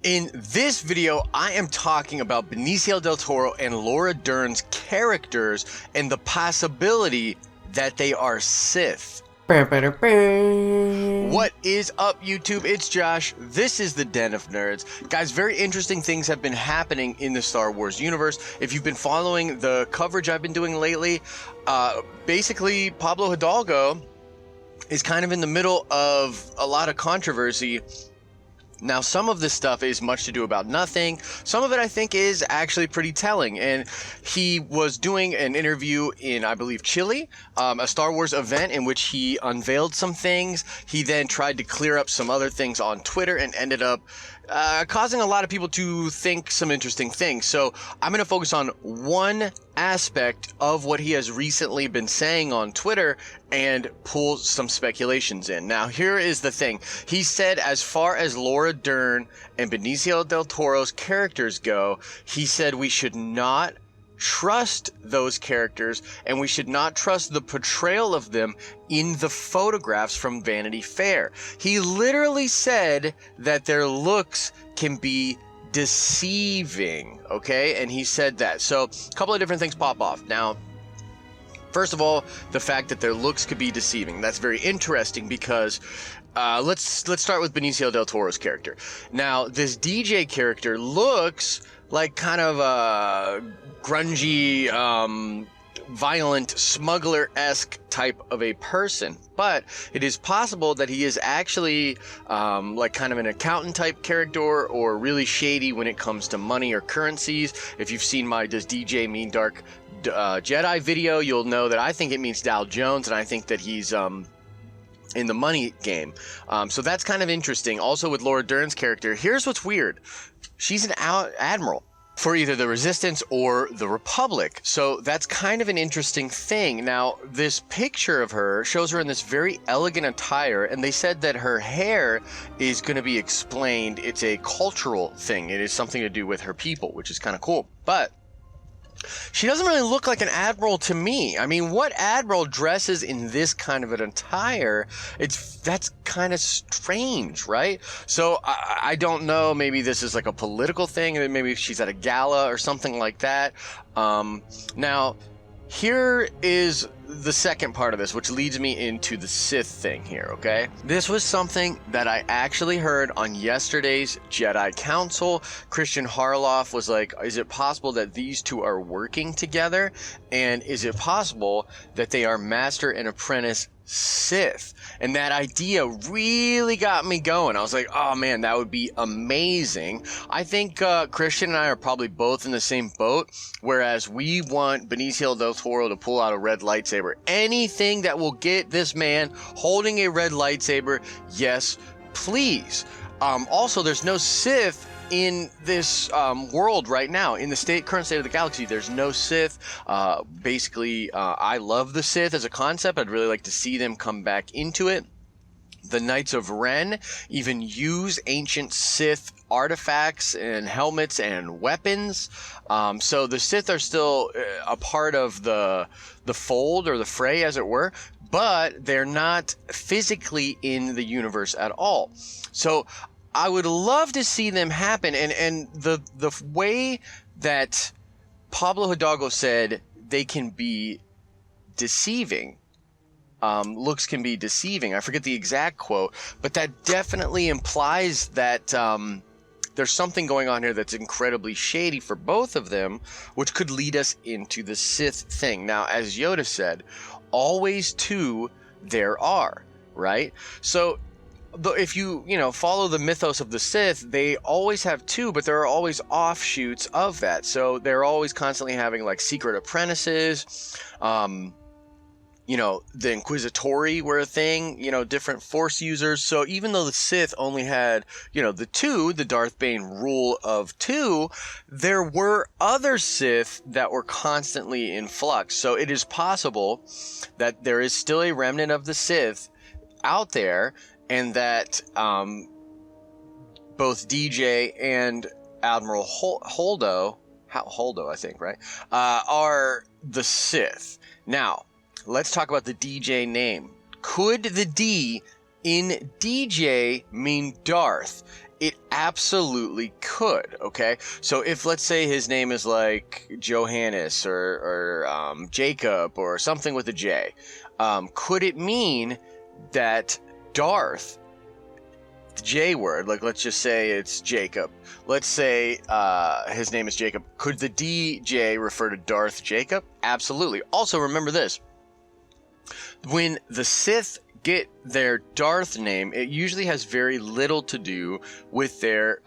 In this video, I am talking about Benicio del Toro and Laura Dern's characters and the possibility that they are Sith. What is up, YouTube? It's Josh. This is the Den of Nerds. Guys, very interesting things have been happening in the Star Wars universe. If you've been following the coverage I've been doing lately, basically Pablo Hidalgo is kind of in the middle of a lot of controversy. Now, some of this stuff is much to do about nothing. Some of it, I think, is actually pretty telling. And he was doing an interview in, I believe, Chile, a Star Wars event in which he unveiled some things. He then tried to clear up some other things on Twitter and ended up causing a lot of people to think some interesting things. So I'm going to focus on one aspect of what he has recently been saying on Twitter and pull some speculations in. Now, here is the thing. He said, as far as Laura Dern and Benicio del Toro's characters go, he said we should not trust those characters and we should not trust the portrayal of them in the photographs from Vanity Fair. He literally said that their looks can be deceiving, okay? And he said that. So a couple of different things pop off. Now, first of all, the fact that their looks could be deceiving. That's very interesting because let's start with Benicio del Toro's character. Now, this DJ character looks like kind of a grungy, violent, smuggler-esque type of a person. But it is possible that he is actually like kind of an accountant type character or really shady when it comes to money or currencies. If you've seen my Does DJ Mean Dark Jedi video, you'll know that I think it means Dow Jones, and I think that he's in the money game. So that's kind of interesting. Also with Laura Dern's character, here's what's weird. She's an admiral for either the Resistance or the Republic. So that's kind of an interesting thing. Now, this picture of her shows her in this very elegant attire, and they said that her hair is going to be explained. It's a cultural thing. It is something to do with her people, which is kind of cool. But she doesn't really look like an admiral to me. I mean, what admiral dresses in this kind of an attire? That's kind of strange, right? So I don't know. Maybe this is like a political thing, and maybe she's at a gala or something like that. Now, here is the second part of this, which leads me into the Sith thing here, okay? This was something that I actually heard on yesterday's Jedi Council. Christian Harloff was like, is it possible that these two are working together? And is it possible that they are master and apprentice Sith? And that idea really got me going. I was like, oh man, that would be amazing. I think Christian and I are probably both in the same boat, whereas we want Benicio del Toro to pull out a red lightsaber. Anything that will get this man holding a red lightsaber, yes, please. Also, there's no Sith in this world right now. In the current state of the galaxy, there's no Sith. Basically, I love the Sith as a concept. I'd really like to see them come back into it. The Knights of Ren even use ancient Sith artifacts and helmets and weapons. So the Sith are still a part of the fold or the fray, as it were, but they're not physically in the universe at all. So I would love to see them happen. And the way that Pablo Hidalgo said they can be deceiving, looks can be deceiving. I forget the exact quote, but that definitely implies that there's something going on here that's incredibly shady for both of them, which could lead us into the Sith thing. Now, as Yoda said, always two there are, right? So if you follow the mythos of the Sith, they always have two, but there are always offshoots of that. So they're always constantly having like secret apprentices. The Inquisitori were a thing, different Force users. So even though the Sith only had, the Darth Bane rule of two, there were other Sith that were constantly in flux. So it is possible that there is still a remnant of the Sith out there, and that both DJ and Admiral Holdo, I think, right, are the Sith. Now, let's talk about the DJ name. Could the D in DJ mean Darth? It absolutely could, okay? So if, let's say, his name is like Johannes or Jacob or something with a J, could it mean that Darth, the J word, like let's just say it's Jacob. Let's say his name is Jacob. Could the DJ refer to Darth Jacob? Absolutely. Also, remember this. When the Sith get their Darth name, it usually has very little to do with their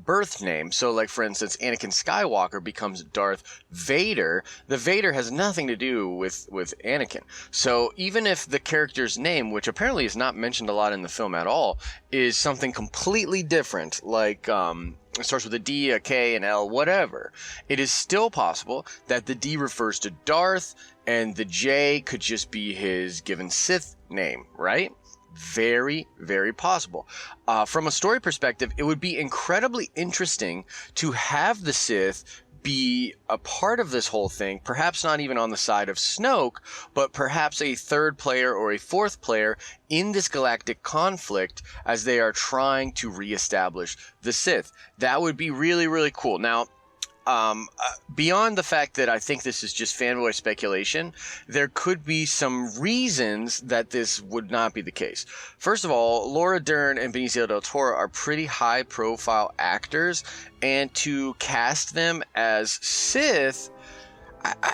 birth name. So, like, for instance, Anakin Skywalker becomes Darth Vader. The Vader has nothing to do with Anakin. So even if the character's name, which apparently is not mentioned a lot in the film at all, is something completely different, like it starts with a D, a K, an L, whatever, it is still possible that the D refers to Darth and the J could just be his given Sith name, right? Very, very possible. From a story perspective, it would be incredibly interesting to have the Sith be a part of this whole thing, perhaps not even on the side of Snoke, but perhaps a third player or a fourth player in this galactic conflict as they are trying to reestablish the Sith. That would be really, really cool. Now, beyond the fact that I think this is just fanboy speculation, there could be some reasons that this would not be the case. First of all, Laura Dern and Benicio del Toro are pretty high-profile actors, and to cast them as Sith,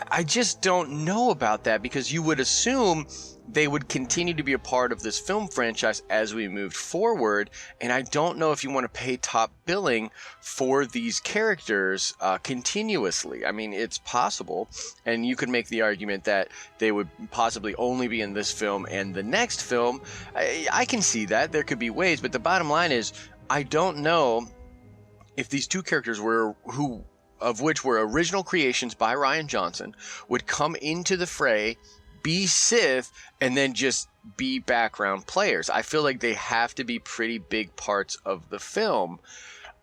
I just don't know about that, because you would assume they would continue to be a part of this film franchise as we moved forward, and I don't know if you want to pay top billing for these characters continuously. I mean, it's possible, and you could make the argument that they would possibly only be in this film and the next film. I can see that. There could be ways, but the bottom line is, I don't know if these two characters of which were original creations by Rian Johnson, would come into the fray, be Sith, and then just be background players. I feel like they have to be pretty big parts of the film.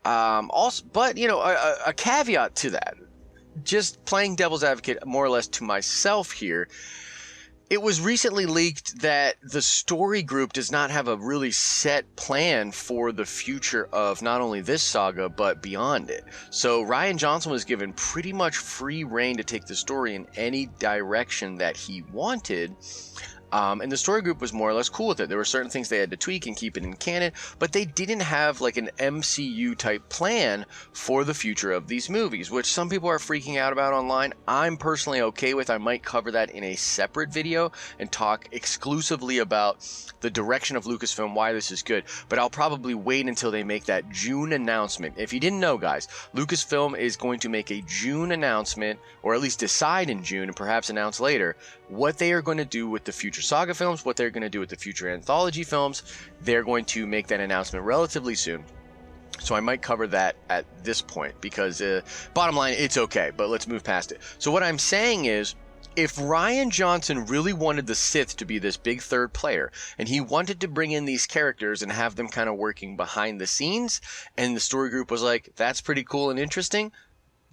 Also, but you know, a caveat to that, just playing devil's advocate more or less to myself here, it was recently leaked that the story group does not have a really set plan for the future of not only this saga, but beyond it. So Rian Johnson was given pretty much free rein to take the story in any direction that he wanted. And the story group was more or less cool with it. There were certain things they had to tweak and keep it in canon, but they didn't have like an MCU type plan for the future of these movies, which some people are freaking out about online. I'm personally okay with. I might cover that in a separate video and talk exclusively about the direction of Lucasfilm, why this is good, but I'll probably wait until they make that June announcement. If you didn't know, guys, Lucasfilm is going to make a June announcement, or at least decide in June and perhaps announce later, what they are going to do with the future saga films, what they're going to do with the future anthology films. They're going to make that announcement relatively soon. So I might cover that at this point, because bottom line, it's okay, but let's move past it. So what I'm saying is, if Rian Johnson really wanted the Sith to be this big third player, and he wanted to bring in these characters and have them kind of working behind the scenes, and the story group was like, that's pretty cool and interesting,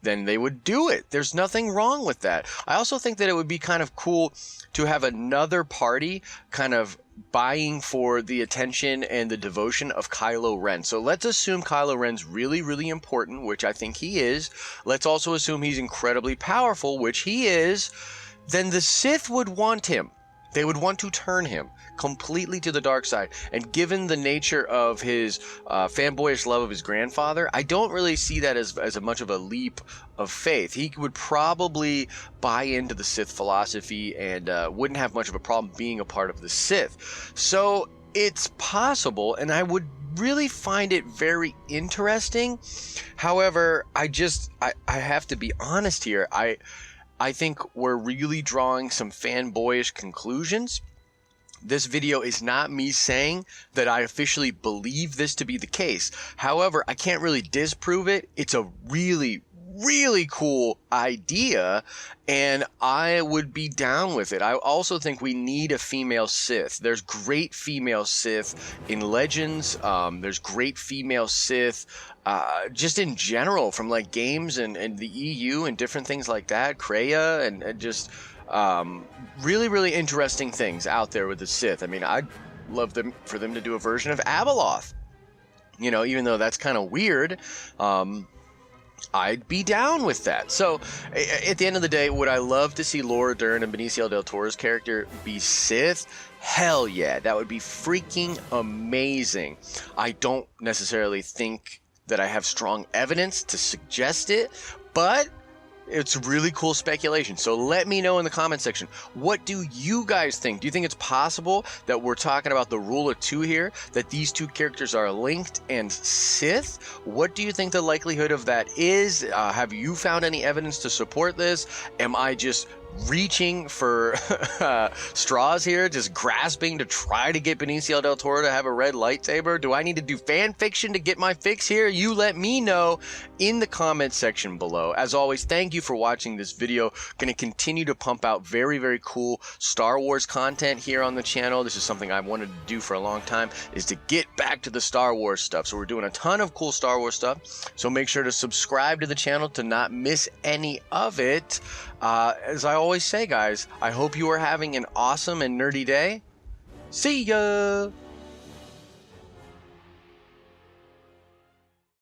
then they would do it. There's nothing wrong with that. I also think that it would be kind of cool to have another party kind of buying for the attention and the devotion of Kylo Ren. So let's assume Kylo Ren's really, really important, which I think he is. Let's also assume he's incredibly powerful, which he is. Then the Sith would want him. They would want to turn him completely to the dark side. And given the nature of his fanboyish love of his grandfather, I don't really see that as much of a leap of faith. He would probably buy into the Sith philosophy and wouldn't have much of a problem being a part of the Sith. So it's possible, and I would really find it very interesting. However, I have to be honest here. I think we're really drawing some fanboyish conclusions. This video is not me saying that I officially believe this to be the case. However, I can't really disprove it. It's a really, really cool idea, and I would be down with it. I also think we need a female Sith. There's great female Sith in Legends. There's great female Sith just in general from like games and the EU and different things like that. Kreia and just really, really interesting things out there with the Sith. I mean, I'd love for them to do a version of Abeloth. You know, even though that's kind of weird, I'd be down with that. So, at the end of the day, would I love to see Laura Dern and Benicio del Toro's character be Sith? Hell yeah, that would be freaking amazing. I don't necessarily think that I have strong evidence to suggest it, but it's really cool speculation. So let me know in the comment section, what do you guys think? Do you think it's possible that we're talking about the rule of two here, that these two characters are linked and Sith? What do you think the likelihood of that is? Have you found any evidence to support this? Am I just reaching for straws here, just grasping to try to get Benicio del Toro to have a red lightsaber? Do I need to do fan fiction to get my fix here? You let me know in the comment section below. As always, thank you for watching this video. Going to continue to pump out very, very cool Star Wars content here on the channel. This is something I've wanted to do for a long time, is to get back to the Star Wars stuff. So we're doing a ton of cool Star Wars stuff. So make sure to subscribe to the channel to not miss any of it. As I always say, guys, I hope you are having an awesome and nerdy day. See ya!